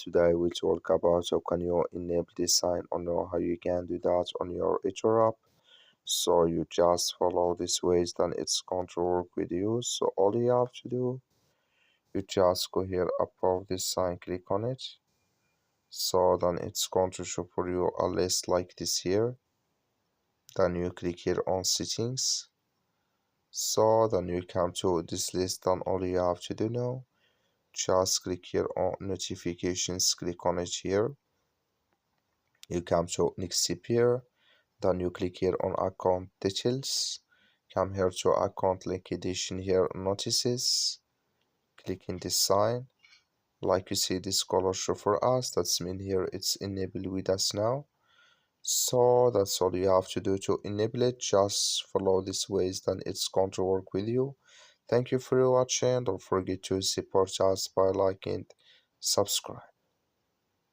Today we talk about how can you enable this sign or know how you can do that on your eToro app. So you just follow these ways, then it's going to work with you. So all you have to do, you just go here above this sign, click on it. So then it's going to show for you a list like this here. Then you click here on settings. So then you come to this list, then all you have to do now, just click here on notifications, click on it here. You come to next step here, then you click here on account details, come here to account liquidation here, notices, click in this sign. Like you see this color show for us, that's mean here it's enabled with us now. So that's all you have to do to enable it. Just follow these ways, then it's going to work with you. Thank you for watching. Don't forget to support us by liking, subscribe.